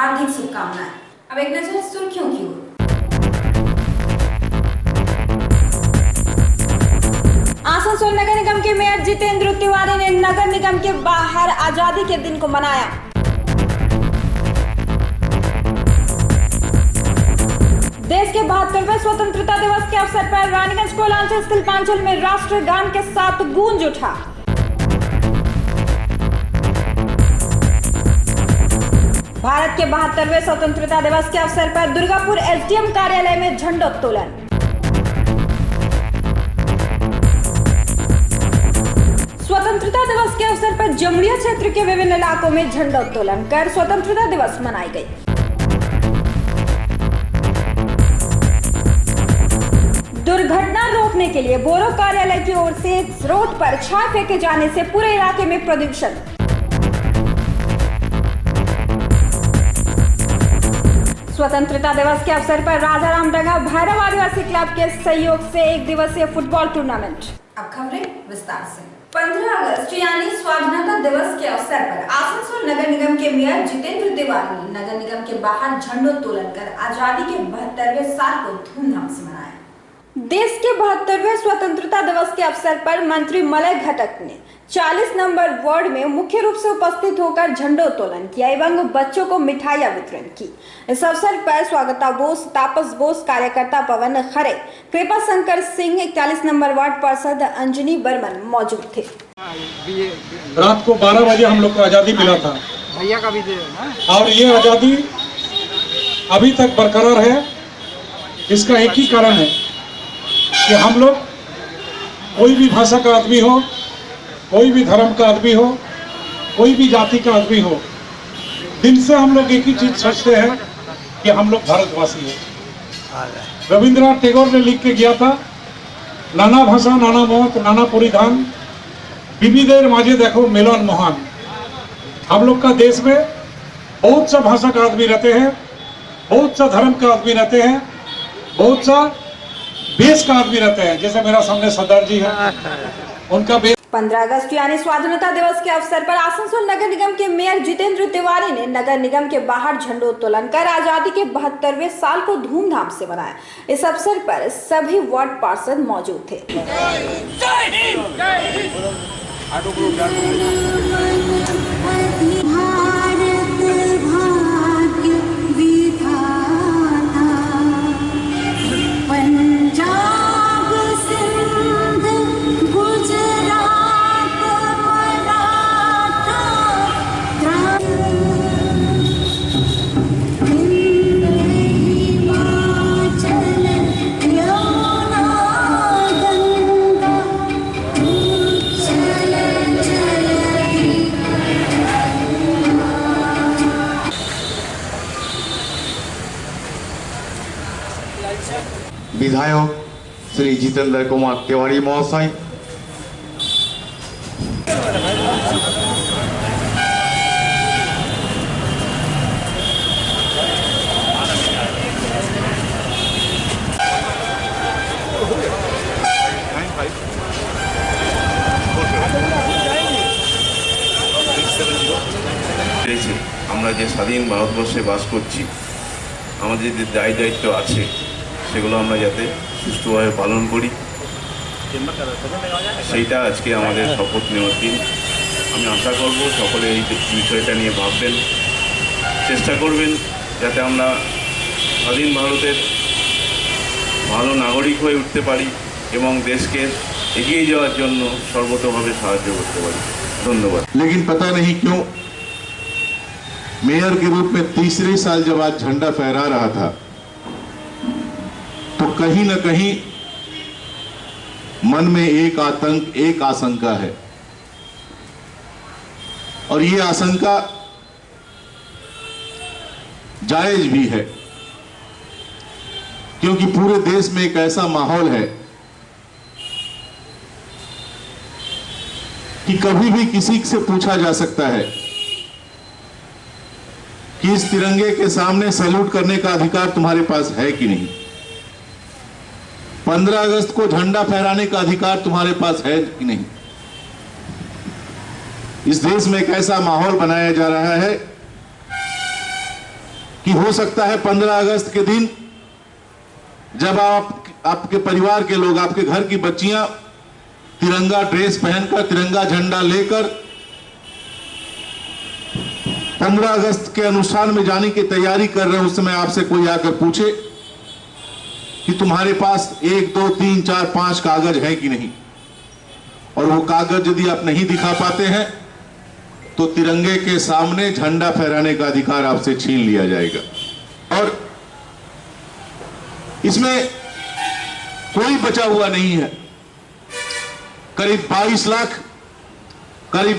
हार्दिक शुभकामनाएं। अब एक नजर सुर्खियों की ओर। आसनसोल नगर निगम के मेयर जितेंद्र तिवारी ने नगर निगम के बाहर आजादी के दिन को मनाया। देश के 72वें स्वतंत्रता दिवस के अवसर पर रानीगंज कोयलांचल शिल्पांचल में राष्ट्रीय गान के साथ गूंज उठा। भारत के 72वें स्वतंत्रता दिवस के अवसर पर दुर्गापुर एसडीएम कार्यालय में झंडोत्तोलन। स्वतंत्रता दिवस के अवसर पर जमुड़िया क्षेत्र के विभिन्न इलाकों में झंडोत्तोलन कर स्वतंत्रता दिवस मनाई गई। दुर्घटना रोकने के लिए बोरो कार्यालय की ओर से रोड पर छाय फेंके जाने से पूरे इलाके में प्रदूषण। स्वतंत्रता दिवस के अवसर पर राजा रामडंगा भैरव आदिवासी क्लब के सहयोग से एक दिवसीय फुटबॉल टूर्नामेंट। अब खबरें विस्तार से। 15 अगस्त यानी स्वाधीनता दिवस के अवसर पर आसनसोल नगर निगम के मेयर जितेंद्र तिवारी ने नगर निगम के बाहर झंडोत्तोलन कर आजादी के 72वें साल को धूमधाम से मनाया। देश के 72वें स्वतंत्रता दिवस के अवसर पर मंत्री मलय घटक ने 40 नंबर वार्ड में मुख्य रूप से उपस्थित होकर झंडोत्तोलन किया एवं बच्चों को मिठाइयां वितरण की। इस अवसर पर स्वागता बोस, तापस बोस, कार्यकर्ता पवन खरे, कृपा शंकर सिंह, 41 नंबर वार्ड पार्षद अंजनी बर्मन मौजूद थे। रात को 12 बजे हम लोग को आजादी मिला था भैया का भी ना, और ये आजादी अभी तक बरकरार है। इसका एक ही कारण है कि हम लोग, कोई भी भाषा का आदमी हो, कोई भी धर्म का आदमी हो, कोई भी जाति का आदमी हो, दिल से हम लोग एक ही चीज सोचते हैं कि हम लोग भारतवासी हैं। रविंद्रनाथ टैगोर ने लिख के गया था, नाना भाषा नाना मौत नाना परिधान, विविधेर माझे देखो मिलन महान। हम लोग का देश में बहुत सा भाषा का आदमी रहते हैं, बहुत सा धर्म का आदमी रहते हैं, बहुत सा देश का आदमी रहते हैं। जैसे मेरा सामने सरदार जी है, उनका 15 अगस्त यानी स्वाधीनता दिवस के अवसर पर आसनसोल नगर निगम के मेयर जितेंद्र तिवारी ने नगर निगम के बाहर झंडोत्तोलन कर आजादी के 72वें साल को धूमधाम से मनाया। इस अवसर पर सभी वार्ड पार्षद मौजूद थे। विधायक श्री जितेंद्र कुमार तिवारी महोदय, আমরা যে স্বাধীন ভারতবর্ষে বাস করছি, আমাদের যে দায় দায়িত্ব আছে সেগুলো আমরা যাতে সুষ্ঠুভাবে পালন করি, সেইটা আজকে আমাদের শপথ নেওয়ার দিন। আমি আশা করব সকলে এই বিষয়টা নিয়ে ভাববেন, চেষ্টা করবেন যাতে আমরা স্বাধীন ভারতের ভালো নাগরিক হয়ে উঠতে পারি এবং দেশকে এগিয়ে যাওয়ার জন্য সর্বতোভাবে সাহায্য করতে পারি। ধন্যবাদ। लेकिन पता नहीं क्यों मेयर के रूप में तीसरे साल जब आज झंडा फहरा रहा था तो कहीं न कहीं मन में एक आतंक, एक आशंका है, और ये आशंका जायज भी है, क्योंकि पूरे देश में एक ऐसा माहौल है कि कभी भी किसी से पूछा जा सकता है कि इस तिरंगे के सामने सैल्यूट करने का अधिकार तुम्हारे पास है कि नहीं। 15 अगस्त को झंडा फहराने का अधिकार तुम्हारे पास है कि नहीं। इस देश में एक ऐसा माहौल बनाया जा रहा है कि हो सकता है 15 अगस्त के दिन जब आपके परिवार के लोग, आपके घर की बच्चियां तिरंगा ड्रेस पहनकर, तिरंगा झंडा लेकर 15 अगस्त के अनुष्ठान में जाने की तैयारी कर रहे हैं, उस समय आपसे कोई आकर पूछे कि तुम्हारे पास 1, 2, 3, 4, 5 कागज है कि नहीं, और वो कागज यदि आप नहीं दिखा पाते हैं तो तिरंगे के सामने झंडा फहराने का अधिकार आपसे छीन लिया जाएगा। और इसमें कोई बचा हुआ नहीं है। करीब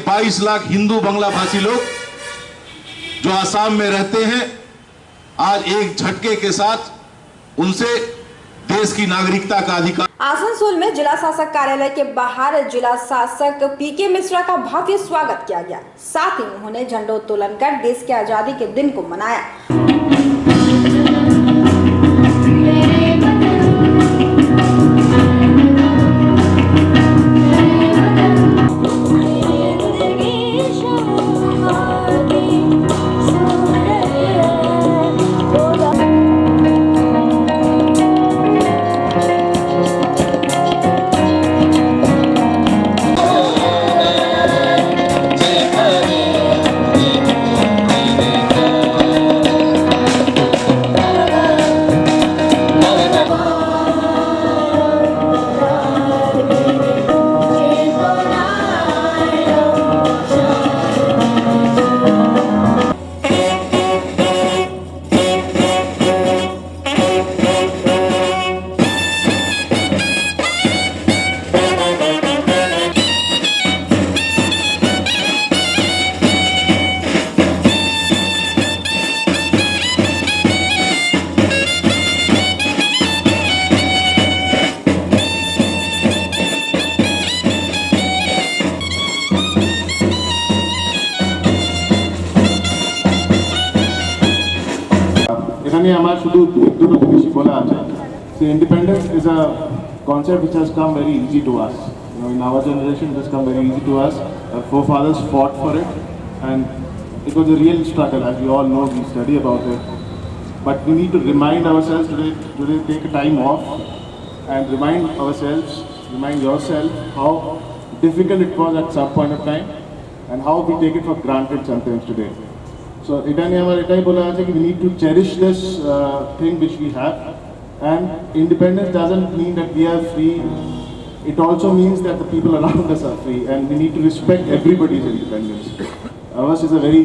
22 लाख हिंदू बांग्ला भाषी लोग जो आसाम में रहते हैं, आज एक झटके के साथ उनसे देश की नागरिकता का अधिकार। आसनसोल में जिला शासक कार्यालय के बाहर जिला शासक पीके मिश्रा का भव्य स्वागत किया गया। साथ ही उन्होंने झंडोत्तोलन कर देश की आजादी के दिन को मनाया। Independence is a concept which has come very easy to us. In our generation, it has come very easy to us. Our forefathers fought for it, and it was a real struggle, as we all know. We study about it, but we need to remind ourselves today take a time off and remind ourselves, remind yourself how difficult it was at some point of time, and how we take it for granted sometimes today. So, we need to cherish this thing which we have. And independence doesn't mean that we are free. It also means that the people around us are free, and we need to respect everybody's independence. Ours is a very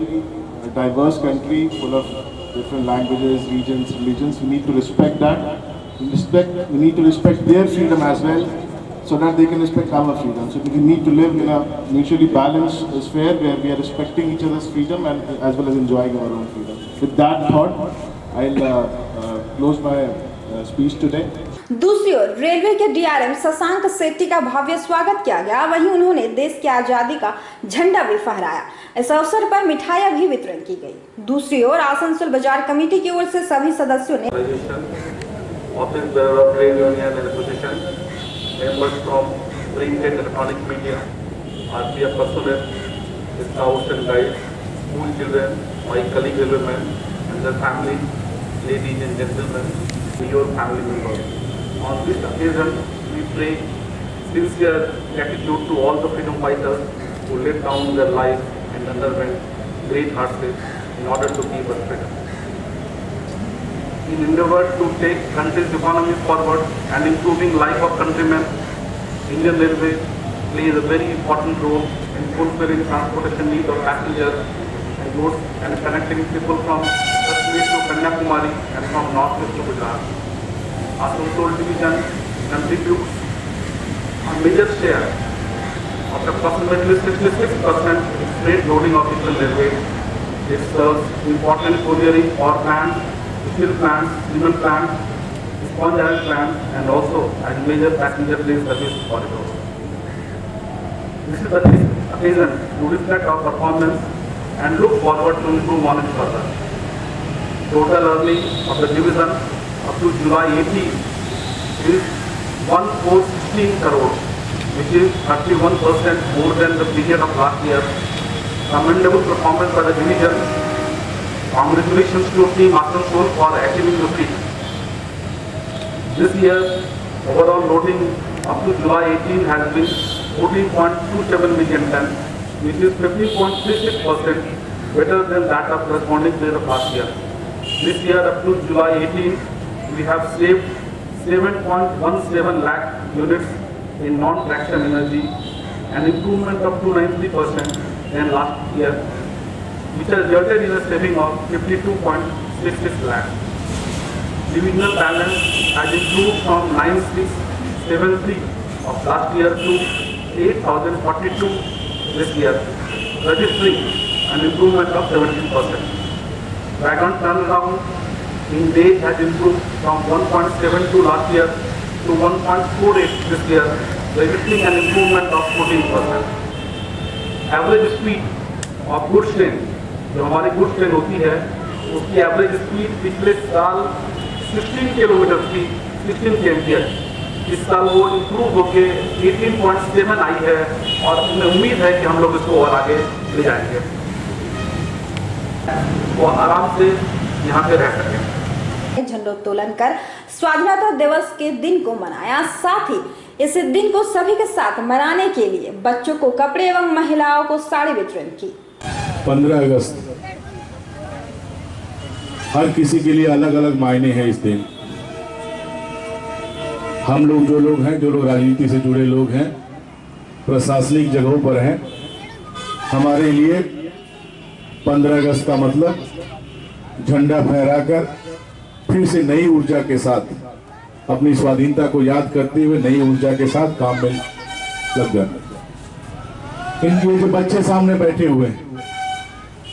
diverse country full of different languages, regions, religions. We need to respect that. We need to respect their freedom as well, so that they can respect our freedom. So we need to live in a mutually balanced sphere where we are respecting each other's freedom and as well as enjoying our own freedom. With that thought, I'll close my speech today. दूसरी ओर railway के DRM Shashank Shetty का भव्य स्वागत किया गया। वहीं उन्होंने देश की आजादी का झंडा भी फहराया। इस अवसर पर मिठाइयां भी वितरण की गई। दूसरी ओर आसनसोल बाजार कमेटी की ओर से सभी सदस्यों ने office bearer of trade union association, members from print and electronic media, RPF personnel, scouts and guides, school children, my colleague railwayman and their family, ladies and gentlemen, your family members. On this occasion, we pray sincere gratitude to all the freedom fighters who laid down their lives and underwent great hardships in order to keep us freedom. In endeavor to take country's economy forward and improving life of countrymen, Indian Railways plays a very important role in fulfilling transportation needs of passengers and goods and connecting people from Kashmir to Kanyakumari and from northwest to Gujarat. Asansol division contributes a major share of approximately 66% freight loading of Indian Railways. It serves important couriering power plants, steel plants, cement plants, sponge iron plants, and also as major passenger train service corridor. This is the occasion to reflect our performance and look forward to improve on it further. Total earning of the division up to July 18 is 1,416 crore, which is 31% more than the period of last year. Commendable performance by the division Congratulations to Team Asansol for achieving the feat. This year, overall loading up to July 18 has been 14.27 million tons, which is 50.36% better than that of corresponding period of last year. This year, up to July 18, we have saved 7.17 lakh units in non-traction energy, an improvement of 293% than last year, which has resulted in a saving of 52.66 lakh. Divisional balance has improved from 9673 of last year to 8042 this year, registering an improvement of 17%. Wagon turnaround in days has improved from 1.72 last year to 1.48 this year, registering an improvement of 14%. Average speed of goods train, जो हमारी goods train होती है, उसकी average speed पिछले साल 16 kilometre थी, 16 kmph। इस साल वो इम्प्रूव होके 18.7 आई है और हमें उम्मीद है कि हम लोग इसको और आगे ले जाएंगे, वो आराम से यहाँ पे रह सकें। झंडोत्तोलन कर स्वाधीनता दिवस के दिन को मनाया। साथ ही इस दिन को सभी के साथ मनाने के लिए बच्चों को कपड़े एवं महिलाओं को साड़ी वितरण की। 15 अगस्त हर किसी के लिए अलग अलग मायने हैं। इस दिन हम लोग जो लोग राजनीति से जुड़े लोग हैं, प्रशासनिक जगहों पर हैं, हमारे लिए 15 अगस्त का मतलब झंडा फहराकर फिर से नई ऊर्जा के साथ अपनी स्वाधीनता को याद करते हुए नई ऊर्जा के साथ काम में लग जाना। इनके जो बच्चे सामने बैठे हुए हैं,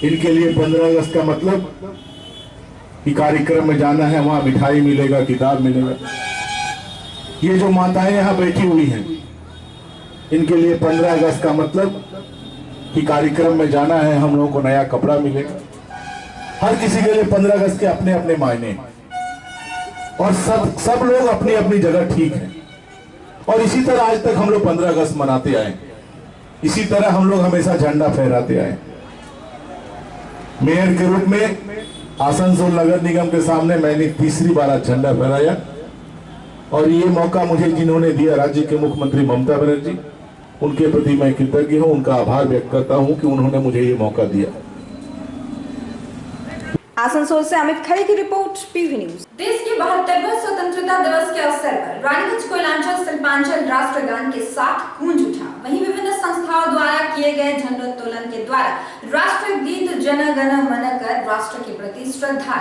इनके लिए 15 अगस्त का मतलब कि कार्यक्रम में जाना है, वहां मिठाई मिलेगा, किताब मिलेगा। ये जो माताएं यहाँ बैठी हुई हैं, इनके लिए 15 अगस्त का मतलब कि कार्यक्रम में जाना है, हम लोगों को नया कपड़ा मिलेगा। हर किसी के लिए 15 अगस्त के अपने अपने मायने हैं और सब लोग अपनी अपनी जगह ठीक हैं। और इसी तरह आज तक हम लोग 15 अगस्त मनाते आए, इसी तरह हम लोग हमेशा झंडा फहराते आए। मेयर के रूप में आसनसोल नगर निगम के सामने मैंने तीसरी बार आज झंडा फहराया और ये मौका मुझे जिन्होंने दिया, राज्य के मुख्यमंत्री ममता बनर्जी, उनके प्रति मैं कृतज्ञ हूं, उनका आभार व्यक्त करता हूं कि उन्होंने मुझे ये मौका दिया। आसनसोल से अमित खरे की रिपोर्ट, पीवी न्यूज। देश के 72वें स्वतंत्रता दिवस के अवसर पर रानीगंज कोयलांचल शिल्पांचल राष्ट्रगान के साथ गूंज उठा। वहीं विभिन्न संस्थाओं द्वारा किए गए झंडोत्तोलन के द्वारा राष्ट्रगीत जन गण मन कर राष्ट्र के प्रति श्रद्धा।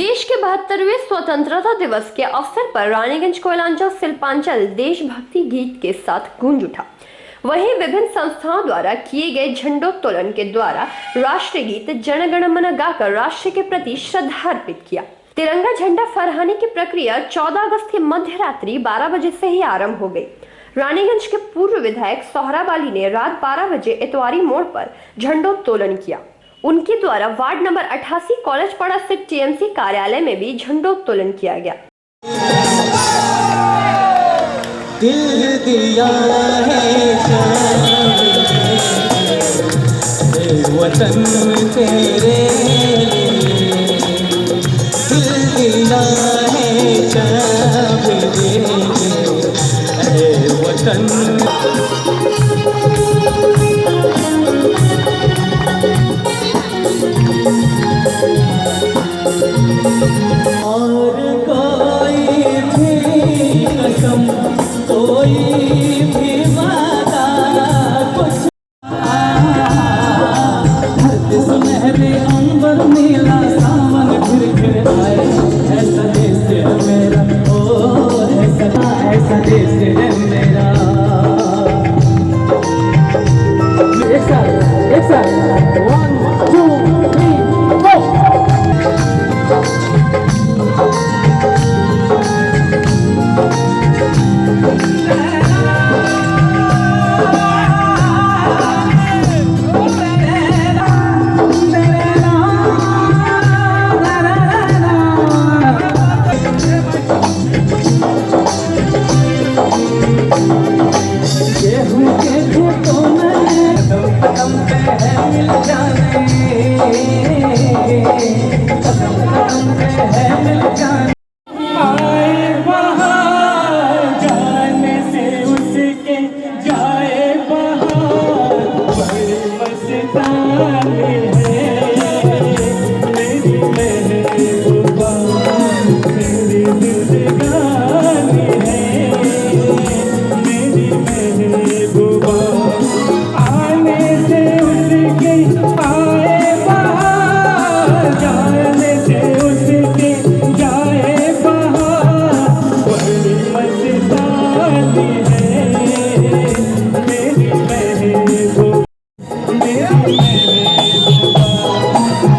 देश के 72वें स्वतंत्रता दिवस के अवसर पर रानीगंज कोयलांचल शिल्पांचल देशभक्ति गीत के साथ गूंज उठा। वहीं विभिन्न संस्थाओं द्वारा किए गए झंडोत्तोलन के द्वारा राष्ट्रगीत जन गण मन गाकर राष्ट्र के प्रति श्रद्धा अर्पित किया। तिरंगा झंडा फहराने की प्रक्रिया 14 अगस्त की मध्य रात्रि 12 बजे से ही आरंभ हो गई। रानीगंज के पूर्व विधायक सोहराब अली ने रात 12 बजे इतवारी मोड़ पर झंडोत्तोलन किया। उनके द्वारा वार्ड नंबर 88 कॉलेज पाड़ा स्थित टीएमसी कार्यालय में भी झंडोत्तोलन किया गया। दिल दिया है वतन तेरे, दिल दिया है वतन। और कोई भी कसम, कोई भी वादा कुछ हर समय में अंबर नीला सावन फिर आए। ऐसा देश है मेरा, ओ ऐसा देश है मेरा। उससे है मिल जाना। आए बहार जाने से उसके जाए बहार, बड़ी मस्तानी है मेरी महबूबा, मेरी जिंदगानी है मेरी महबूबा। आने से उसके आए बहार, जाने से उसके जाए बहार, बड़ी मस्तानी है मेरी महबूबा, मेरी महबूबा,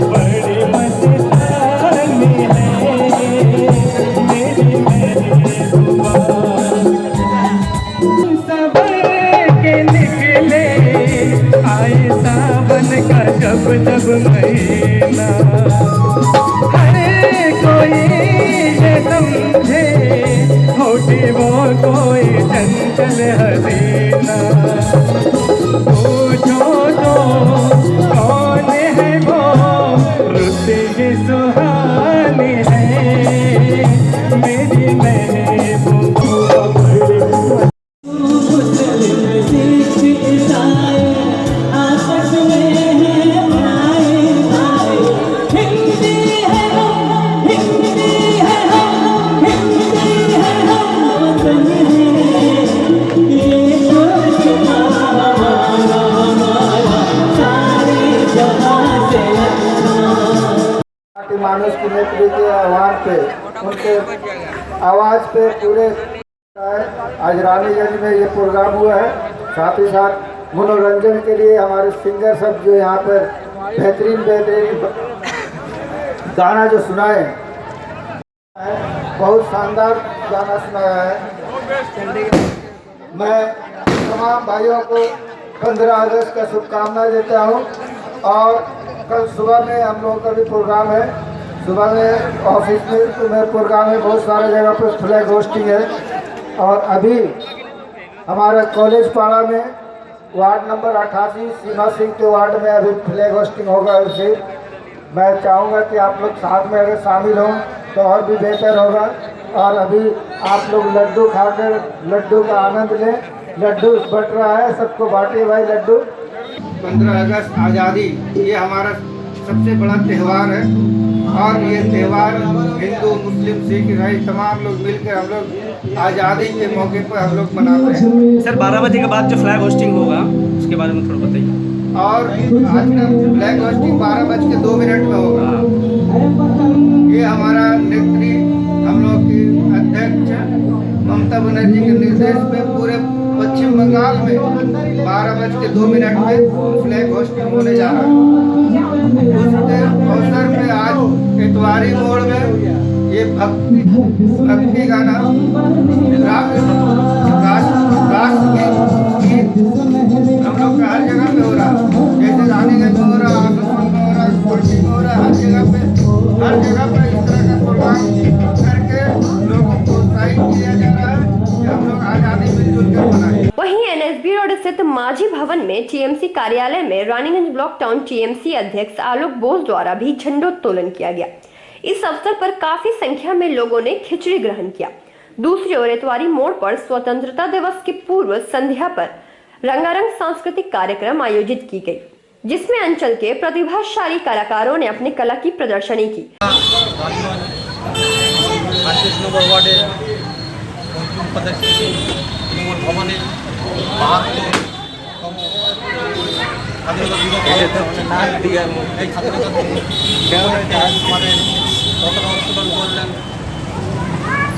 बड़ी मस्तानी है मेरी महबूबा। सबर के निकले आए सावन का जब जब महीना, हर कोई ये समझे होती वो कोई चंचल हसीना। पूछो तो कौन है वो रुत की सुहानी है मेरी महबूबा। मुस्लिम सिख ईसाई आपस में है भाई भाई, हिंदी है हम, हिंदी है हम, हिंदी है हम वतन है, ये मुस्लिम हमारा सारे जहां से अच्छा। मानुष की नेत्री के आह्वान पे, उनके आवाज़ पे पूरे आज रानीगंज में ये प्रोग्राम हुआ है। साथ ही साथ मनोरंजन के लिए हमारे सिंगर सब जो यहाँ पर बेहतरीन गाना जो सुनाए, बहुत शानदार गाना सुनाया है। मैं तमाम भाइयों को 15 अगस्त का शुभकामनाएं देता हूँ। और कल सुबह में हम लोगों का भी प्रोग्राम है, सुबह में ऑफिस में प्रोग्राम है, बहुत सारे जगह पर फ्लैग होस्टिंग है। और अभी हमारा कॉलेज पाड़ा में वार्ड नंबर 88 सीमा सिंह के वार्ड में अभी फ्लैग होस्टिंग होगा। उसे मैं चाहूँगा कि आप लोग साथ में अगर शामिल हों तो और भी बेहतर होगा। और अभी आप लोग लड्डू खाकर लड्डू का आनंद लें। लड्डू बट रहा है, सबको बांटिए भाई लड्डू। 15 अगस्त आज़ादी ये हमारा सबसे बड़ा त्यौहार है। और ये त्यौहार हिंदू मुस्लिम सिख ईसाई तमाम लोग मिलकर हम लोग आज़ादी के मौके पर हम लोग मनाते हैं। सर 12 बजे के बाद जो फ्लैग होस्टिंग होगा उसके बारे में थोड़ा बताइए। और आज का फ्लैग होस्टिंग 12:02 में होगा। ये हमारा नेत्री हम लोग की अध्यक्ष ममता बनर्जी के निर्देश पे पूरे पश्चिम बंगाल में 12:02 में फ्लैग होस्टिंग होने जा रहा है। उसके अवसर पे आज इतवारी मोड़ में ये भक्ति गाना राष्ट्रगीत हम लोग का हर जगह पे हो रहा है। जैसे रानीगंज में हो रहा, आसमान में हो रहा, कोठी में हो रहा, हर जगह पे इस तरह का प्रोग्राम करके लोगों को प्रोत्साहित किया जा रहा है कि हम लोग आज़ादी मिलजुल कर मनाएं। वहीं एनएसबी रोड स्थित माझी भवन में टीएमसी कार्यालय में रानीगंज ब्लॉक टाउन टीएमसी अध्यक्ष आलोक बोस द्वारा भी झंडोत्तोलन किया गया। इस अवसर पर काफी संख्या में लोगों ने खिचड़ी ग्रहण किया। दूसरी ओर इतवारी मोड़ पर स्वतंत्रता दिवस की पूर्व संध्या पर रंगारंग सांस्कृतिक कार्यक्रम आयोजित की गई, जिसमें अंचल के प्रतिभाशाली कलाकारों ने अपनी कला की प्रदर्शनी की।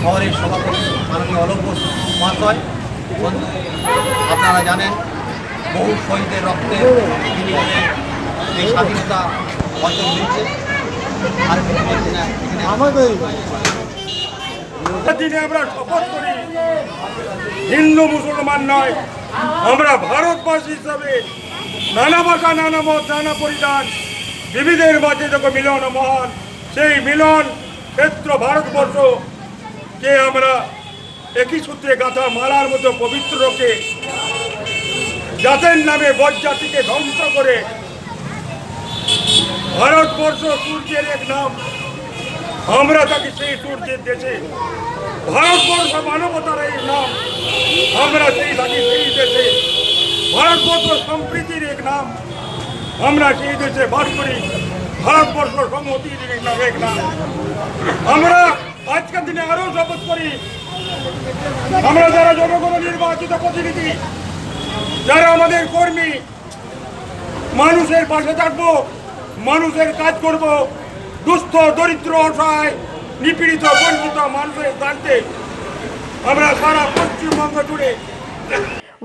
শহরের সভাপতি মাননীয় অলোক বোস মহাশয়, আপনারা জানেন বহু শহীদের রক্তে বিনিময়ে এই স্বাধীনতা অর্জন হয়েছে। আর দিনে আমরা শপথ করি হিন্দু মুসলমান নয়, আমরা ভারতবাসী হিসাবে নানা ভাষা, নানা মত, নানা পরিধান, বিবিধের মাঝে যখন মিলন মহান, সেই মিলন ক্ষেত্র ভারতবর্ষ কে আমরা একই সূত্রে গাঁথা মালার মতো পবিত্র রকে জাতের নামে বজ্জাতিকে ধ্বংস করে ভারতবর্ষ সূর্যের এক নাম আমরা তাকে সেই সূর্যের দেশে ভারতবর্ষ মানবতার এই নাম, আমরা সেই থাকি সেই দেশে ভারতবর্ষ সম্প্রীতির এক নাম, আমরা সেই দেশে বাস করি ভারতবর্ষ সংহতির এক নাম। আমরা আজকের দিনে আরো শপথ করি, আমরা যারা জনগণ নির্বাচিত প্রতিনিধি, যারা আমাদের কর্মী, মানুষের পাশে থাকবো, মানুষের কাজ করব, দুস্থ দরিদ্র অসহায় নিপীড়িত বঞ্চিত মানুষের স্বার্থে আমরা सारा पश्चिमबंग जुड़े।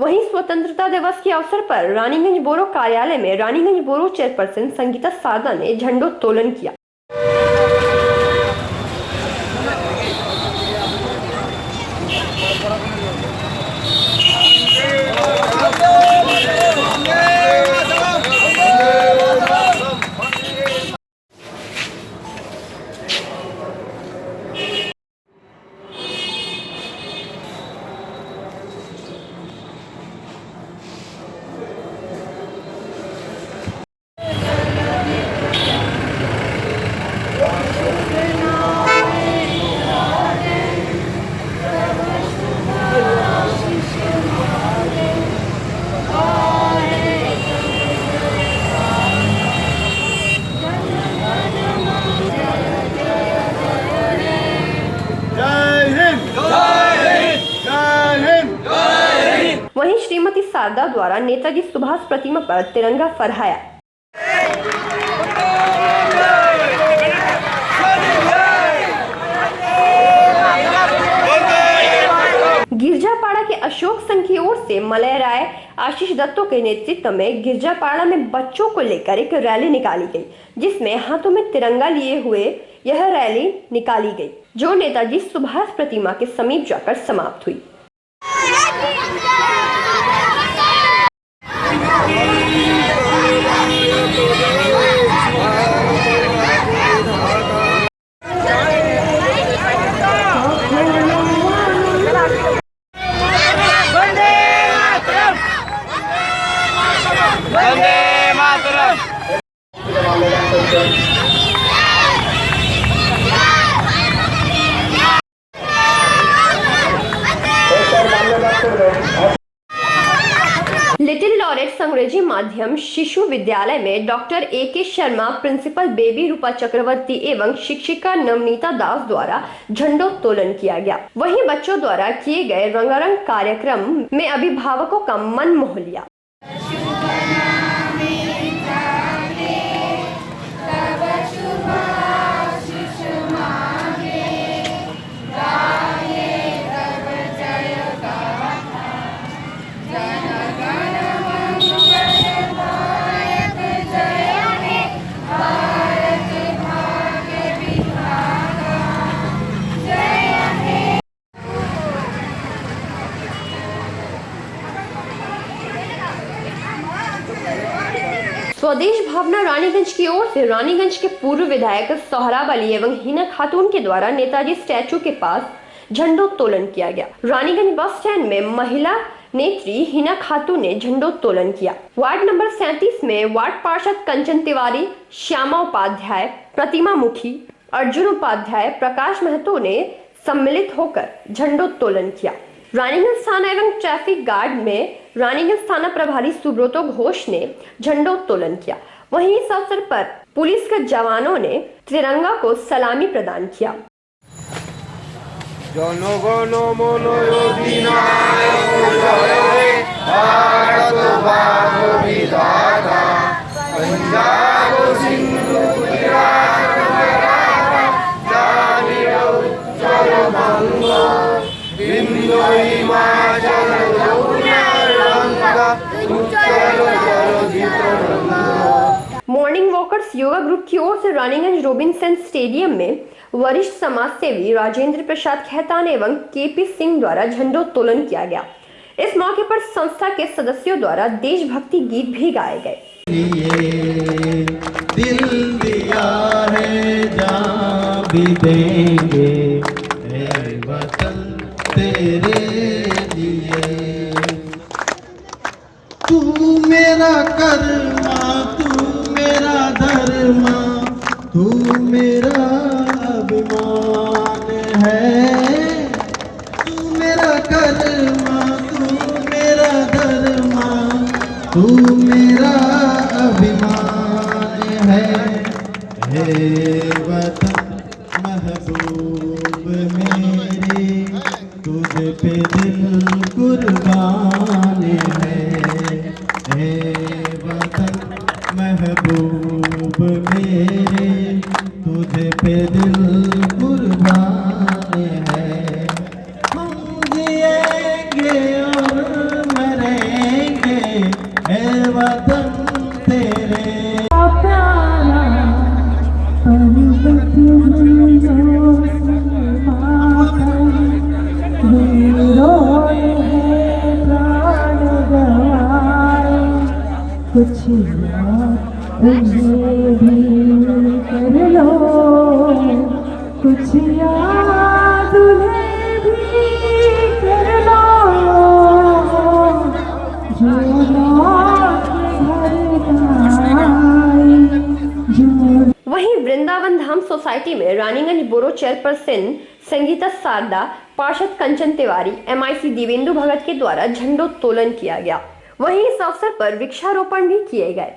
वहीं स्वतंत्रता दिवस के अवसर पर रानीगंज बोरो कार्यालय में रानीगंज बोरो चेयरपर्सन संगीता सारदा ने झंडोत्तोलन किया। वहीं श्रीमती सारदा द्वारा नेताजी सुभाष प्रतिमा पर तिरंगा फहराया। गिरजापाड़ा के अशोक संघ की ओर से मलय राय आशीष दत्तो के नेतृत्व में गिरजापाड़ा में बच्चों को लेकर एक रैली निकाली गई, जिसमें हाथों में तिरंगा लिए हुए यह रैली निकाली गई, जो नेताजी सुभाष प्रतिमा के समीप जाकर समाप्त हुई। लिटिल लॉरेट्स अंग्रेजी माध्यम शिशु विद्यालय में doctor A.K. Sharma, principal Baby Rupa Chakraborty एवं शिक्षिका नवनीता दास द्वारा झंडोत्तोलन किया गया। वहीं बच्चों द्वारा किए गए रंगारंग कार्यक्रम में अभिभावकों का मन मोह लिया। स्वदेश भावना रानीगंज की ओर से रानीगंज के पूर्व विधायक सोहराब अली एवं हिना खातून के द्वारा नेताजी स्टैचू के पास झंडोत्तोलन किया गया। रानीगंज बस स्टैंड में महिला नेत्री हिना खातून ने झंडोत्तोलन किया। वार्ड नंबर 37 में वार्ड पार्षद कंचन तिवारी, श्यामा उपाध्याय, प्रतिमा मुखी, अर्जुन उपाध्याय, प्रकाश महतो ने सम्मिलित होकर झंडोत्तोलन किया। रानीगंज थाना एवं ट्रैफिक गार्ड में रानीगंज थाना प्रभारी सुब्रतो घोष ने झंडोत्तोलन किया। वहीं इस अवसर पर पुलिस के जवानों ने तिरंगा को सलामी प्रदान किया। मॉर्निंग वॉकर्स योगा ग्रुप की ओर से रानीगंज रोबिन्सन स्टेडियम में वरिष्ठ समाज सेवी राजेंद्र प्रसाद खेतान एवं KP सिंह द्वारा झंडोत्तोलन किया गया। इस मौके पर संस्था के सदस्यों द्वारा देशभक्ति गीत भी गाए गए। दिल दिया है जान भी देंगे ऐ वतन तेरे लिए, तू मेरा कर्मा, तू मेरा धर्मा, तू मेरा अभिमान है, तू मेरा कर्मा, तू मेरा धर्मा, तू मेरा अभिमान है। हे वतन महबूब मेरे, तुझ पे दिल कुर्बान है। हे वतन महबूब मेरे, तुझ पे दिल कुर्बान है। हम जिएंगे और मरेंगे, हे वतन तेरे कुछ याद भी कर लो, कुछ याद भी कर लो, जो वहीं वृंदावन धाम सोसाइटी में रानीगंज बोरो चेयरपर्सन संगीता शारदा, पार्षद कंचन तिवारी, MIC दिवेंदु भगत के द्वारा झंडोत्तोलन किया गया। वहीं इस अवसर पर वृक्षारोपण भी किए गए।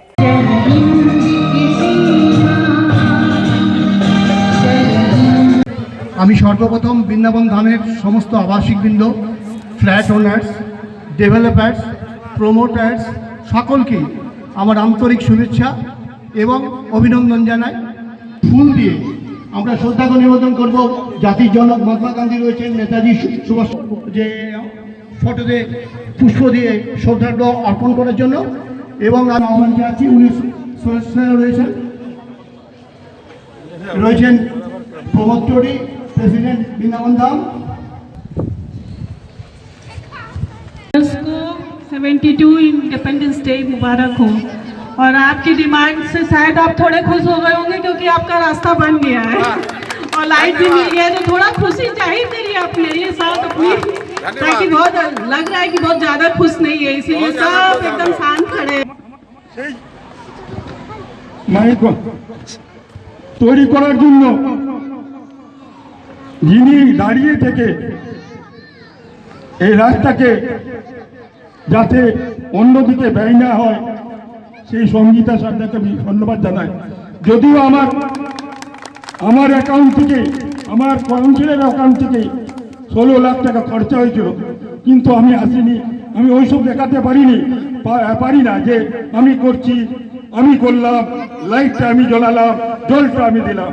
আমি সর্বপ্রথম বৃন্দাবন ধামের সমস্ত আবাসিকবৃন্দ, ফ্ল্যাট ওনার্স, ডেভেলপার্স, প্রমোটার্স সকলকে আমার আন্তরিক শুভেচ্ছা এবং অভিনন্দন জানাই। ফুল দিয়ে আমরা শ্রদ্ধা নিবেদন করব জাতির জনক মহাত্মা গান্ধী রয়েছেন, নেতাজি সুভাষ, যে ফটোতে পুষ্প দিয়ে শ্রদ্ধার্ঘ অর্পণ করার জন্য। এবং আমি আহ্বান জানাচ্ছি, উনি রয়েছেন প্রমোদ চৌধুরী, प्रेसिडेंट वृंदावन धाम। को 72 इंडिपेंडेंस डे मुबारक हो। और आपकी डिमांड से शायद आप थोड़े खुश हो गए होंगे क्योंकि आपका रास्ता बन गया है और लाइट भी मिल गया है, तो थोड़ा खुशी चाहिए मेरी अपने लिए साथ अपनी, ताकि बहुत लग रहा है कि बहुत ज़्यादा खुश नहीं है, इसीलिए सब एकदम शांत खड़े हैं। তৈরি করার জন্য যিনি দাঁড়িয়ে থেকে এই রাস্তাকে যাতে অন্যদিকে ব্যয় না হয়, সেই সঙ্গীতা সারদাকে আমি ধন্যবাদ জানাই। যদিও আমার অ্যাকাউন্ট থেকে, আমার কাউন্সিলের অ্যাকাউন্ট থেকে 16 লাখ টাকা খরচা হয়েছিল, কিন্তু আমি আসিনি, আমি ওইসব দেখাতে পারি না যে আমি করছি, আমি করলাম, লাইটটা আমি জ্বলালাম, জলটা আমি দিলাম,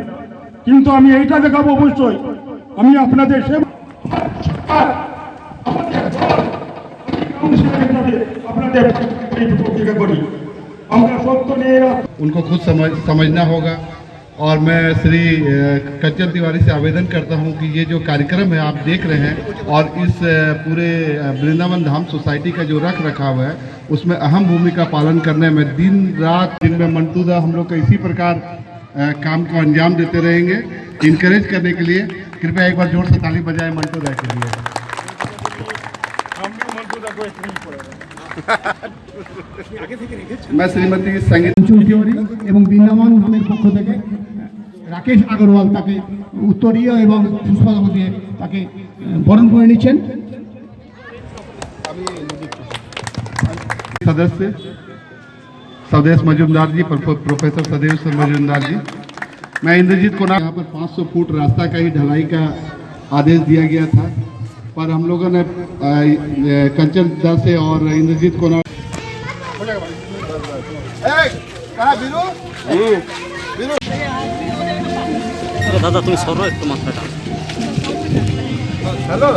কিন্তু আমি এইটা দেখাবো অবশ্যই আমি আপনাদের उनको खुद समझना होगा। और मैं श्री कंचन तिवारी से आवेदन करता हूं कि ये जो कार्यक्रम है आप देख रहे हैं, और इस पूरे वृंदावन धाम सोसाइटी का जो रख रखाव है उसमें अहम भूमिका पालन करने में दिन रात, दिन में मंटूदा हम लोग का इसी प्रकार काम को अंजाम देते रहेंगे। इनकरेज करने के लिए कृपया एक बार जोर से ताली बजाएं मंटूदा के लिए। मैं श्रीमती संगीत तिवारी এবং বৃন্দাবন ধামের পক্ষ থেকে রাকেশ আগরওয়াল তাকে উত্তরীয় এবং পুষ্পস্তবক দিয়ে তাকে বরণ করে নিচ্ছেন। सदस्य सदेश मजूमदार जी, प्रोफेसर सदेश मजूमदार जी, मैं इंद्रजीत को यहाँ पर 500 फुट रास्ता का ही ढलाई का आदेश दिया गया था, पर हम लोगों ने कंचन दा से और इंद्रजीत को दादा तुम सरो एक माथाटा हेलो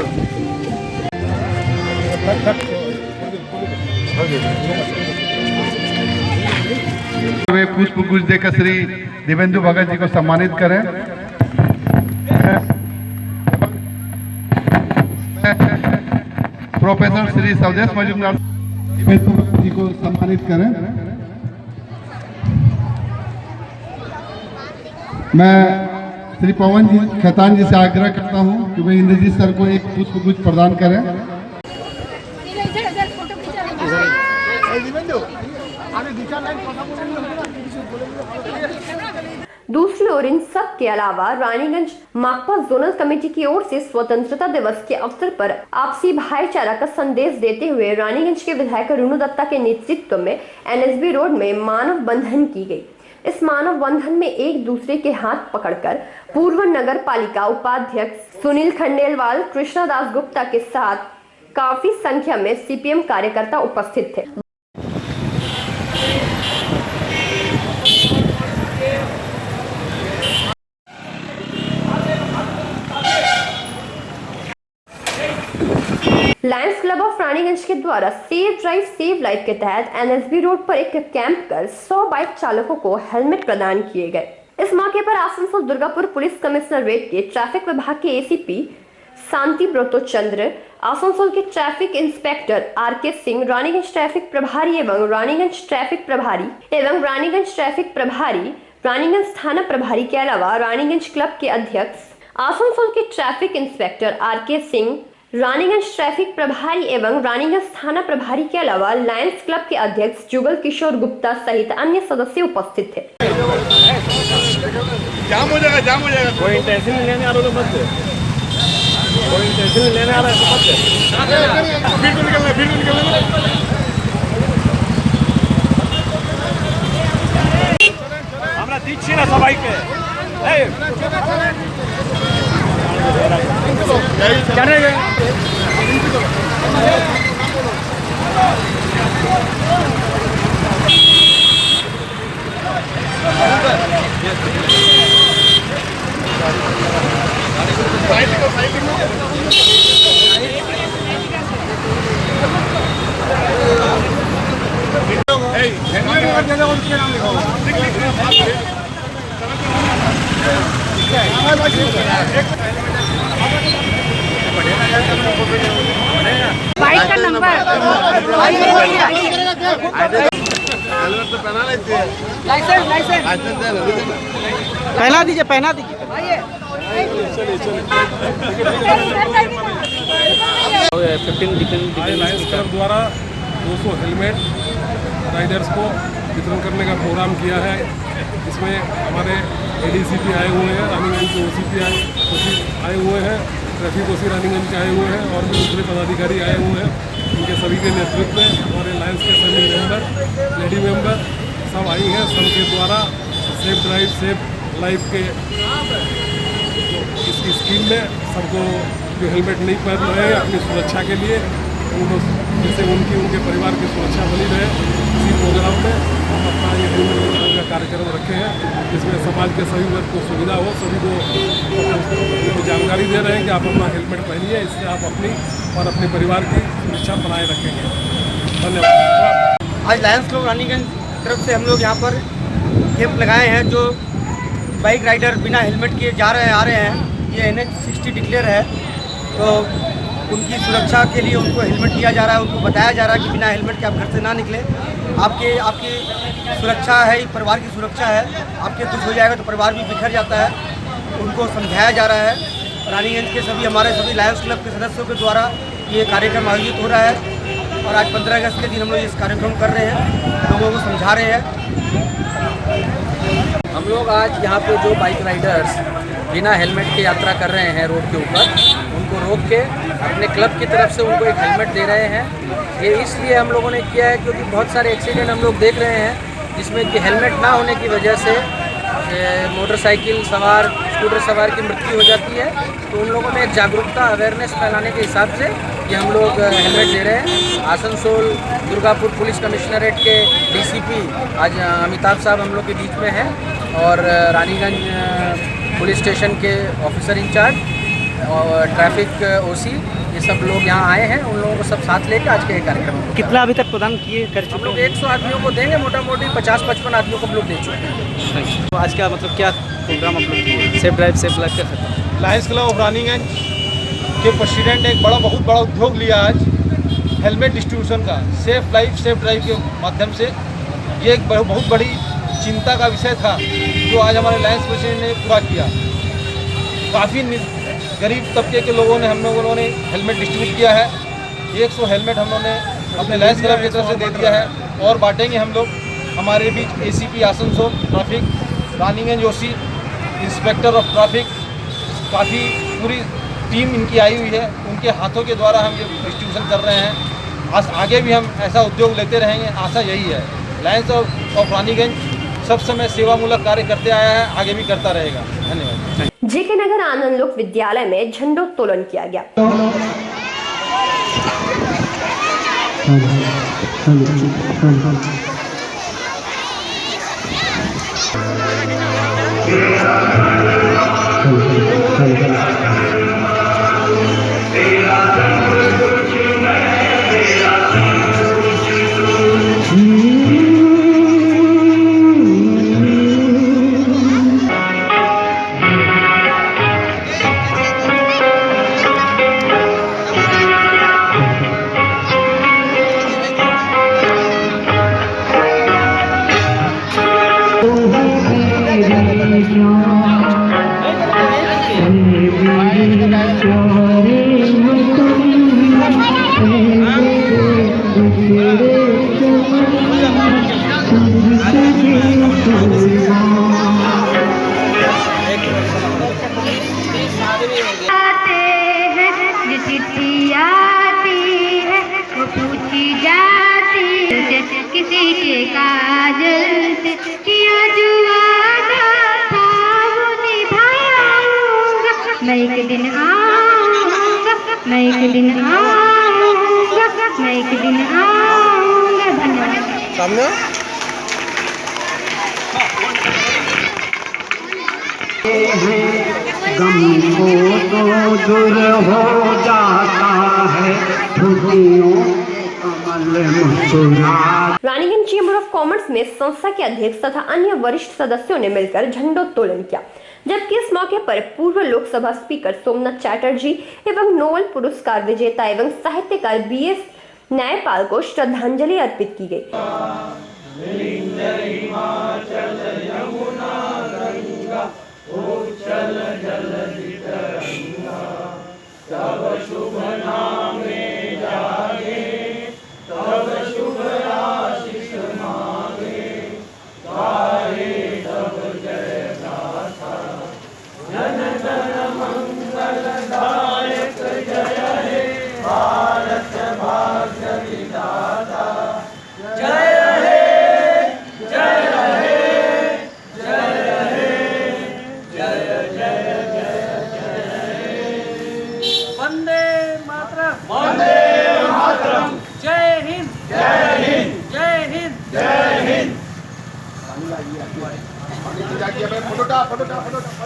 वे पुष्प गुच्छ देकर श्री दिवेंदु भगत जी को सम्मानित करें। प्रोफेसर श्री सवदेश मजूमदार जी को सम्मानित करें। मैं श्री पवन जी खैतान जी से आग्रह करता हूं कि वे इंद्रजीत सर को एक पुष्प गुच्छ प्रदान करें। दूसरी ओर इन सब के अलावा रानीगंज माकपा जोनल कमेटी की ओर से स्वतंत्रता दिवस के अवसर पर आपसी भाईचारा का संदेश देते हुए रानीगंज के विधायक रुनु दत्ता के नेतृत्व में एनएसबी रोड में मानव बंधन की गई। इस मानव बंधन में एक दूसरे के हाथ पकड़कर पूर्व नगर पालिका उपाध्यक्ष सुनील खंडेलवाल, कृष्णदास गुप्ता के साथ काफी संख्या में सीपीएम कार्यकर्ता उपस्थित थे। लायंस क्लब ऑफ रानीगंज के द्वारा सेव ड्राइव सेव लाइफ के तहत एनएसबी रोड पर एक कैंप कर 100 बाइक चालकों को हेलमेट प्रदान किए गए। इस मौके पर आसनसोल दुर्गापुर पुलिस कमिश्नरेट के ट्रैफिक विभाग के एसीपी शांति ब्रतो चंद्र, आसनसोल के traffic inspector R K Singh, Raniganj traffic प्रभारी एवं रानीगंज ट्रैफिक प्रभारी रानीगंज थाना प्रभारी के अलावा रानीगंज क्लब के अध्यक्ष, आसनसोल के traffic inspector R K Singh, Raniganj traffic प्रभारी एवं रानीगंज थाना प्रभारी के अलावा लायंस क्लब के अध्यक्ष जुगल किशोर गुप्ता सहित अन्य सदस्य उपस्थित थे। जाम हो जाएगा कोई टेंशन नहीं लेने आ रहा तो मत, कोई टेंशन लेने आ रहा है तो मत, फिर निकलना हमरा दीक्षी ना सबाई के बाइक का नंबर पहना दीजिए लायंस क्लब द्वारा 200 हेलमेट राइडर्स को वितरण करने का प्रोग्राम किया है। इसमें हमारे एडीसीपी आए हुए हैं, रानीगंज के ओसीपी आए हुए हैं, ट्रैफिक ओसी रानीगंज के आए हुए हैं और भी दूसरे पदाधिकारी आए हुए हैं। उनके सभी के नेतृत्व में हमारे लायंस के सभी मेंबर, लेडी मेंबर सब आई हैं। सबके द्वारा सेफ ड्राइव सेफ लाइफ के इस स्कीम में सबको जो हेलमेट नहीं पहन रहे हैं अपनी सुरक्षा के लिए, उनको जैसे उनके परिवार की सुरक्षा बनी रहे, इसी प्रोग्राम में हम अपना ये का कार्यक्रम रखे हैं जिसमें समाज के सभी वर्ग को सुविधा हो, सभी को जानकारी दे रहे हैं कि आप अपना हेलमेट पहनिए, इससे आप अपनी और अपने परिवार की सुरक्षा बनाए रखेंगे। धन्यवाद। आज लायंस क्लब रानीगंज तरफ से हम लोग यहाँ पर कैंप लगाए हैं। जो बाइक राइडर बिना हेलमेट के आ रहे हैं, ये NH 60 डिक्लेयर है, तो उनकी सुरक्षा के लिए उनको हेलमेट दिया जा रहा है। उनको बताया जा रहा है कि बिना हेलमेट के आप घर से ना निकले, आपकी सुरक्षा है, परिवार की सुरक्षा है। आपके कुछ हो जाएगा तो परिवार भी बिखर जाता है, उनको समझाया जा रहा है। रानीगंज के हमारे सभी लायंस क्लब के सदस्यों के द्वारा ये कार्यक्रम आयोजित हो रहा है और आज 15 अगस्त के दिन हम लोग इस कार्यक्रम कर रहे हैं, लोगों को समझा रहे हैं। हम लोग आज यहाँ पे जो बाइक राइडर्स बिना हेलमेट के यात्रा कर रहे हैं रोड के ऊपर, उनको रोक के अपने क्लब की तरफ से उनको एक हेलमेट दे रहे हैं। ये इसलिए हम लोगों ने किया है क्योंकि बहुत सारे एक्सीडेंट हम लोग देख रहे हैं जिसमें कि हेलमेट ना होने की वजह से मोटरसाइकिल सवार, स्कूटर सवार की मृत्यु हो जाती है। तो उन लोगों में एक जागरूकता, अवेयरनेस फैलाने के हिसाब से ये हम लोग हेलमेट दे रहे हैं। आसनसोल दुर्गापुर पुलिस कमिश्नरेट के डीसीपी आज अमिताभ साहब हम लोग के बीच में हैं और रानीगंज पुलिस स्टेशन के ऑफिसर इंचार्ज और ट्रैफिक ओसी, ये सब लोग यहाँ आए हैं। उन लोगों को सब साथ लेकर आज के कार्यक्रम कितना अभी तक प्रदान किए कर चुके? हम लोग 100 आदमियों को देंगे, मोटा मोटी 50-55 आदमियों को हम लोग दे चुके हैं। तो आज का मतलब क्या प्रोग्राम आप लोग किए? सेफ ड्राइव सेफ लाइफ का खत्म। लायंस क्लब ऑफ रानीगंज के प्रेसिडेंट एक बहुत बड़ा उद्योग लिया आज हेलमेट डिस्ट्रीब्यूशन का, सेफ लाइफ सेफ ड्राइव के माध्यम से। ये एक बहुत बड़ी चिंता का विषय था जो आज हमारे लायंस प्रेसिडेंट ने पूरा किया। काफ़ी गरीब तबके के लोगों ने हम लोगों ने हेलमेट डिस्ट्रीब्यूट किया है। 100 हेलमेट हम लोगों ने अपने लायंस क्लब की तरफ से दे दिया है और बांटेंगे हम लोग। हमारे बीच ACP Asansol traffic Raniganj OC, inspector of traffic, काफ़ी पूरी टीम इनकी आई हुई है। उनके हाथों के द्वारा हम ये डिस्ट्रीब्यूशन कर रहे हैं। आज आगे भी हम ऐसा उद्योग लेते रहेंगे, आशा यही है। लायंस ऑफ रानीगंज सब समय सेवामूलक कार्य करते आया है, आगे भी करता रहेगा। धन्यवाद। जेके नगर आनंद लोक विद्यालय में झंडोत्तोलन किया गया। किसी के काजल से किया जो वादा था वो निभाऊंगा। मैं एक दिन आऊंगा, मैं एक दिन आऊंगा, मैं एक दिन आऊंगा। धन्यवाद। गम को तो दूर हो जाता है, रानीगंज चेंबर ऑफ कॉमर्स में संस्था के अध्यक्ष तथा अन्य वरिष्ठ सदस्यों ने मिलकर झंडोत्तोलन किया, जबकि इस मौके पर पूर्व लोकसभा स्पीकर सोमनाथ चैटर्जी एवं नोबेल पुरस्कार विजेता एवं साहित्यकार BS न्यायपाल को श्रद्धांजलि अर्पित की गई।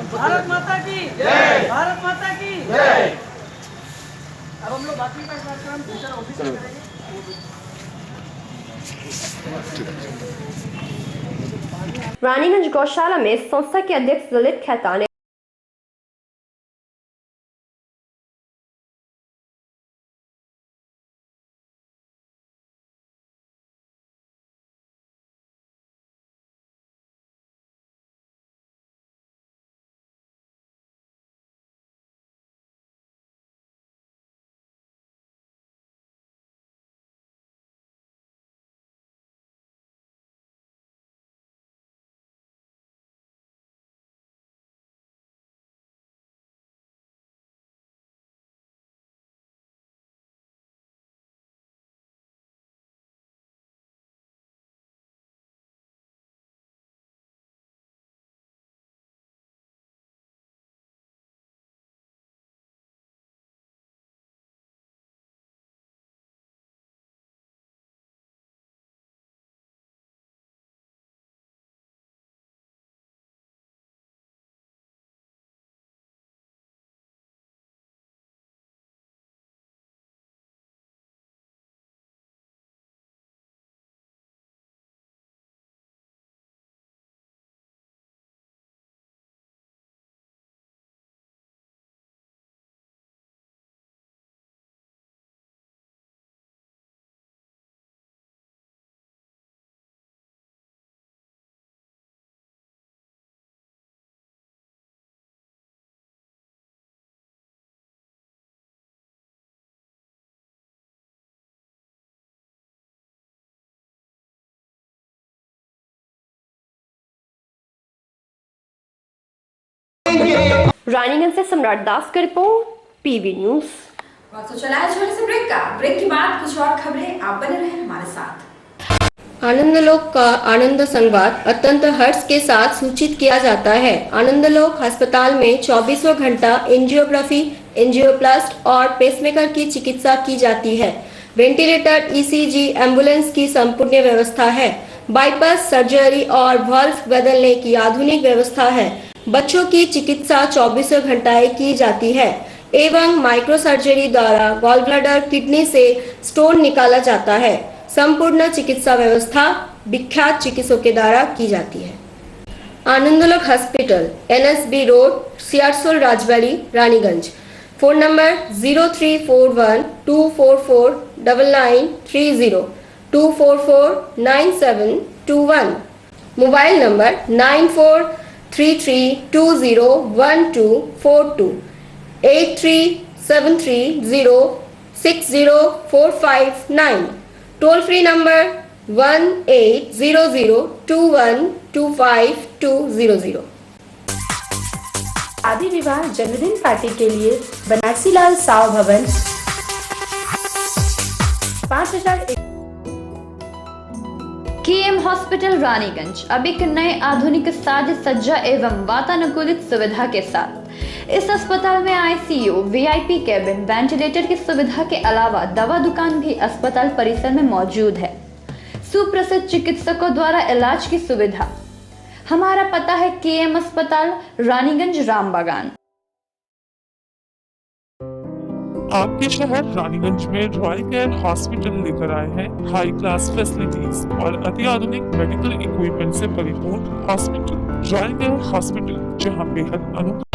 भारत माता की जय, भारत माता की जय। अब हम लोग बाकी का कार्यक्रम दूसरा ऑफिस में करेंगे। रानीगंज गौशाला में संस्था के अध्यक्ष ललित खैतान रानीगंज से सम्राट दास की रिपोर्ट, पीवी न्यूज। वक्त तो चला है छोटे से ब्रेक का। ब्रेक के बाद कुछ और खबरें, आप बने रहे हमारे साथ। आनंदलोक का आनंद संवाद अत्यंत हर्ष के साथ सूचित किया जाता है। आनंदलोक अस्पताल में 24 घंटा एंजियोग्राफी, एंजियोप्लास्ट और पेसमेकर की चिकित्सा की जाती है। वेंटिलेटर, ईसीजी, एम्बुलेंस की संपूर्ण व्यवस्था है। बाईपास सर्जरी और वाल्व बदलने की आधुनिक व्यवस्था है। बच्चों की चिकित्सा 24 घंटाएं की जाती है एवं माइक्रो सर्जरी द्वारा गॉल ब्लैडर, किडनी से स्टोन निकाला जाता है। संपूर्ण चिकित्सा व्यवस्था विख्यात चिकित्सकों के द्वारा की जाती है। Anandalok hospital, NSB road, Siarsol Rajbari, Raniganj. Phone number 034124499930, 2449721। Mobile number 9433201242, 8373060459। Toll free number 180021252200। शादी विवाह जन्मदिन पार्टी के लिए बनारसी लाल साव भवन 5000। KM हॉस्पिटल रानीगंज अब एक नए आधुनिक साज सज्जा एवं वातानुकूलित सुविधा के साथ। इस अस्पताल में ICU, VIP केबिन, वेंटिलेटर की सुविधा के अलावा दवा दुकान भी अस्पताल परिसर में मौजूद है। सुप्रसिद्ध चिकित्सकों द्वारा इलाज की सुविधा। हमारा पता है KM अस्पताल, रानीगंज, रामबागान। आपके शहर रानीगंज में रॉयल केयर हॉस्पिटल लेकर आए हैं हाई क्लास फैसिलिटीज और अति आधुनिक मेडिकल इक्विपमेंट से परिपूर्ण हॉस्पिटल, रॉयल केयर हॉस्पिटल, जहां बेहद अनूठा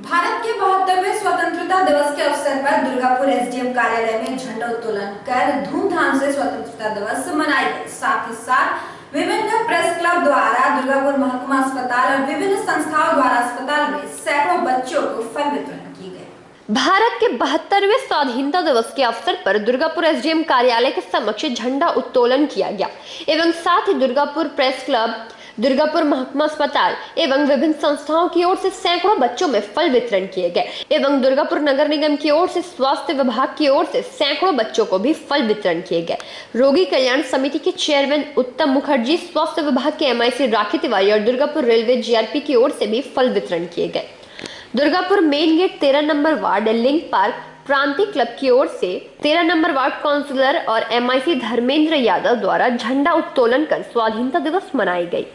भारत के 72वें स्वतंत्रता दिवस के अवसर पर दुर्गापुर SDM कार्यालय में झंडा उत्तोलन कर धूमधाम से स्वतंत्रता दिवस मनाई गई। साथ ही साथ विभिन्न प्रेस क्लब द्वारा दुर्गापुर महकुमा अस्पताल और विभिन्न संस्थाओं द्वारा अस्पताल में सैकड़ों बच्चों को फल वितरण की गई। भारत के 72वें स्वाधीनता दिवस के अवसर पर दुर्गापुर SDM कार्यालय के समक्ष झंडा उत्तोलन किया गया एवं साथ ही दुर्गापुर प्रेस क्लब, दुर्गापुर महकुमा अस्पताल एवं विभिन्न संस्थाओं की ओर से सैकड़ों बच्चों में फल वितरण किए गए एवं दुर्गापुर नगर निगम की ओर से स्वास्थ्य विभाग की ओर से सैकड़ों बच्चों को भी फल वितरण किए गए। रोगी कल्याण समिति के चेयरमैन उत्तम मुखर्जी, स्वास्थ्य विभाग के MIC राखी तिवारी और दुर्गापुर रेलवे GRP की ओर से भी फल वितरण किए गए। दुर्गापुर मेन गेट 13 नंबर वार्ड लिंक पार्क प्रांतीय क्लब की ओर से 13 नंबर वार्ड काउंसिलर और MIC धर्मेंद्र यादव द्वारा झंडा उत्तोलन कर स्वाधीनता दिवस मनाई गई।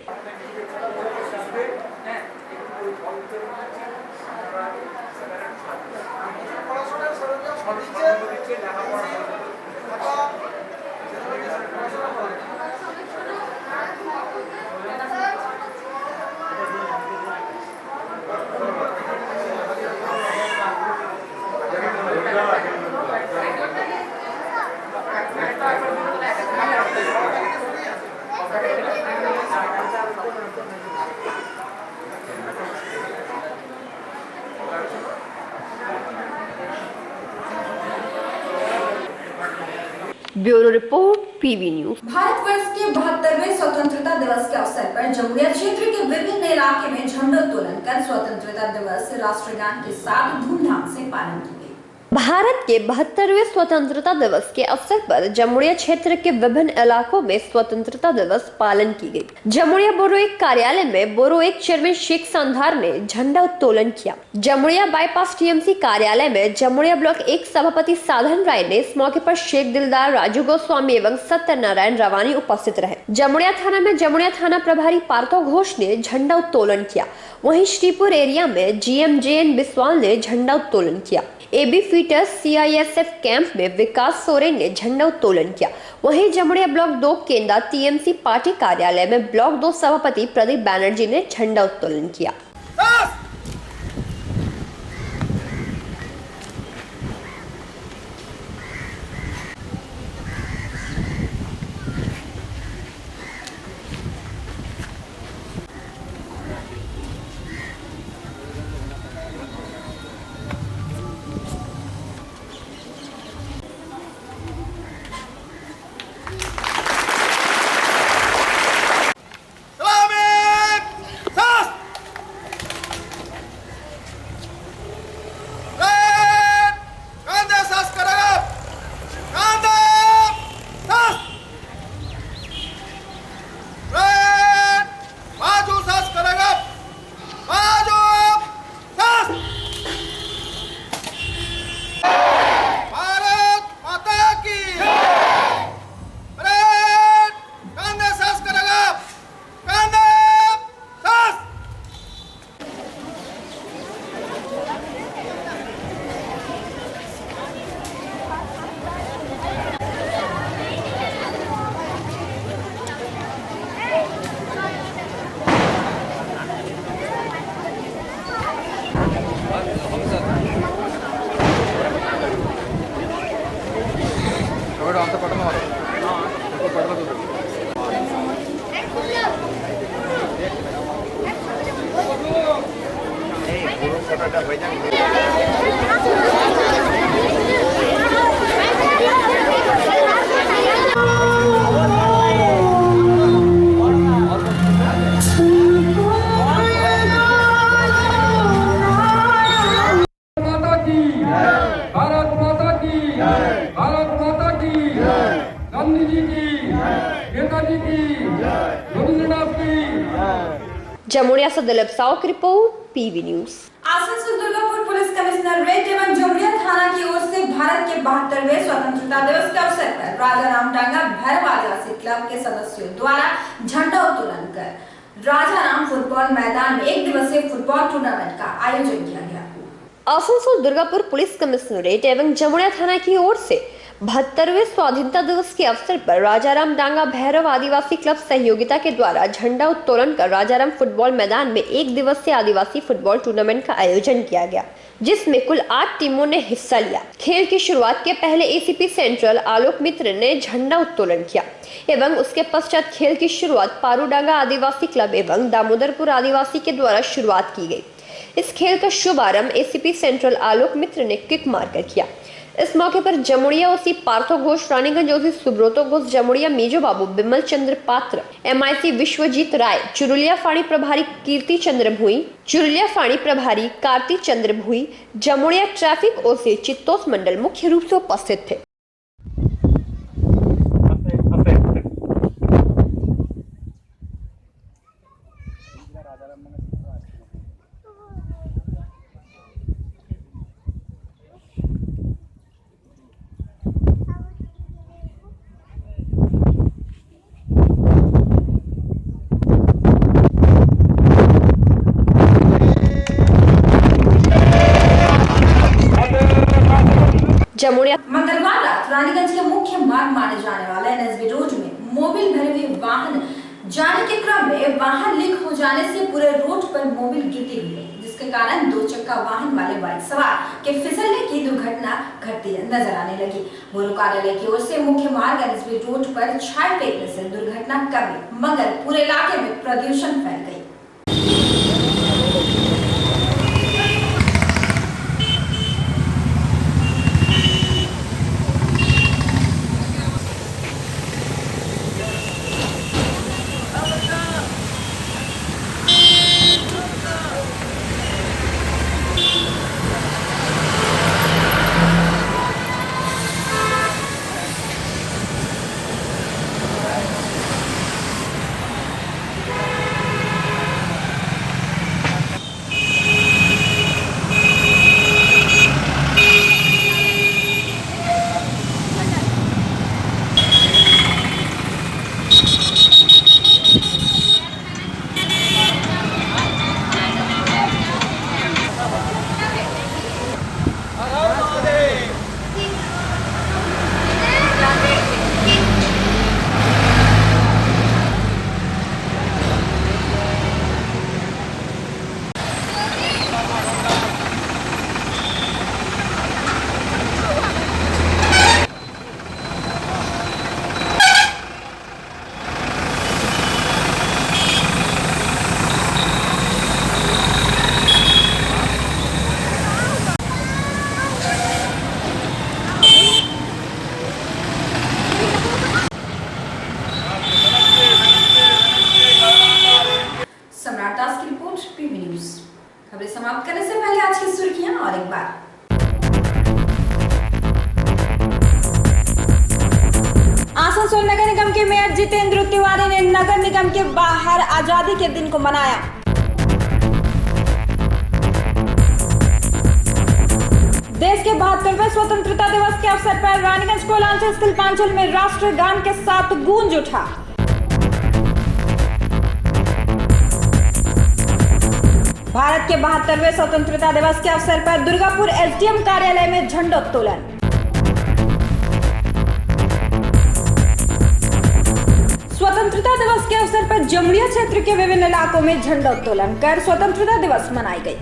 Bureau report, PV news. Bharatvarsh के 72वें स्वतंत्रता दिवस के अवसर पर जमुरिया क्षेत्र के विभिन्न इलाके में झंडोत्तोलन कर स्वतंत्रता दिवस राष्ट्रगान के साथ धूमधाम से पालन किया। भारत के 72वें स्वतंत्रता दिवस के अवसर पर जमुड़िया क्षेत्र के विभिन्न इलाकों में स्वतंत्रता दिवस पालन की गई। जमुड़िया बोरो एक कार्यालय में बोरो एक चेयरमैन शेख संधार ने झंडा उत्तोलन किया। जमुड़िया बाईपास TMC कार्यालय में जमुड़िया ब्लॉक 1 सभापति साधन राय ने इस मौके पर शेख दिलदार, राजू गोस्वामी एवं सत्यनारायण रवानी उपस्थित रहे। जमुड़िया थाना में जमुड़िया थाना प्रभारी पार्थो घोष ने झंडा उत्तोलन किया। वहीं श्रीपुर एरिया में GM JN बिस्वाल ने झंडा उत्तोलन किया। AB फीटर्स CISF कैंप में विकास सोरेन ने झंडा उत्तोलन किया। वहीं जमुड़िया ब्लॉक 2 केंद्र TMC पार्टी कार्यालय में ब्लॉक 2 सभापति प्रदीप बैनर्जी ने झंडा उत्तोलन किया। जमुड़िया से दिलीप साव की report, PV news. Asansol Durgapur police commissionerate एवं जमुड़िया थाना की ओर से भारत के 72वें स्वतंत्रता दिवस के अवसर पर राजा रामटांगा भैरव आदिवासी क्लब के सदस्यों द्वारा झंडा उत्तोलन कर राजा राम फुटबॉल मैदान में 1 दिवसीय फुटबॉल टूर्नामेंट का आयोजन किया गया। आसनसोल दुर्गापुर पुलिस कमिश्नरेट एवं जमुड़िया थाना की ओर से 72वें स्वाधीनता दिवस के अवसर पर राजाराम डांगा भैरव आदिवासी क्लब सहयोगिता के द्वारा झंडा उत्तोलन कर राजाराम फुटबॉल मैदान में 1 दिवसीय आदिवासी फुटबॉल टूर्नामेंट का आयोजन किया गया, जिसमें कुल 8 टीमों ने हिस्सा लिया। खेल की शुरुआत के पहले एसीपी सेंट्रल आलोक मित्र ने झंडा उत्तोलन किया एवं उसके पश्चात खेल की शुरुआत पारूडांगा आदिवासी क्लब एवं दामोदरपुर आदिवासी के द्वारा शुरुआत की गई। इस खेल का शुभारंभ एसीपी सेंट्रल आलोक मित्र ने किक मारकर किया। इस मौके पर जमुड़िया ओसी पार्थो घोष, रानीगंज ओसी सुब्रतो घोष, जमुड़िया मेजो बाबू, बिमल चंद्र पात्र, एमआईसी विश्वजीत राय, चुरुलिया फाड़ी प्रभारी कीर्ति चंद्र भुई, चुरुलिया फाड़ी प्रभारी कार्ति चंद्र भुई, जमुड़िया ट्रैफिक ओसी चित्तोस मंडल मुख्य रूप से उपस्थित थे। मंगलवार रात रानीगंज के मुख्य मार्ग माने जाने वाले एनएसबी रोड में मोबिल भरे हुए वाहन जाने के क्रम में वाहन लीक हो जाने से पूरे रोड पर मोबिल गिरती हुई, जिसके कारण 2 चक्का वाहन वाले बाइक सवार के फिसलने की दुर्घटना घटती नजर आने लगी। बोरो कार्यालय की ओर से मुख्य मार्ग एनएसबी रोड पर छाई फेंकने से दुर्घटना कम, मगर पूरे इलाके में प्रदूषण फैल गई। खबरें समाप्त करने से पहले आज की सुर्खियां और एक बार। आसनसोल नगर निगम के मेयर जितेंद्र तिवारी ने नगर निगम के बाहर आजादी के दिन को मनाया। देश के 72वें स्वतंत्रता दिवस के अवसर पर रानीगंज कोयलांचल शिल्पांचल में राष्ट्रीय गान के साथ गूंज उठा। भारत के 72वें स्वतंत्रता दिवस के अवसर पर दुर्गापुर एसडीएम कार्यालय में झंडोत्तोलन। स्वतंत्रता दिवस के अवसर पर जमुड़िया क्षेत्र के विभिन्न इलाकों में झंडोत्तोलन कर स्वतंत्रता दिवस मनाई गई।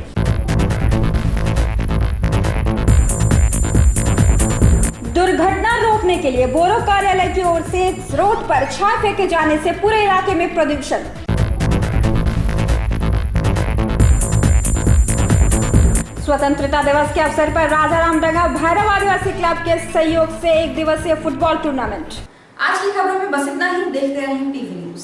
दुर्घटना रोकने के लिए बोरो कार्यालय की ओर से रोड पर छाया फेंके जाने से पूरे इलाके में प्रदूषण। स्वतंत्रता दिवस के अवसर पर राजाराम डगा भैरव आदिवासी क्लब के सहयोग से 1 दिवसीय फुटबॉल टूर्नामेंट। आज की खबरों में बस इतना ही। देखते रहें टीवी न्यूज।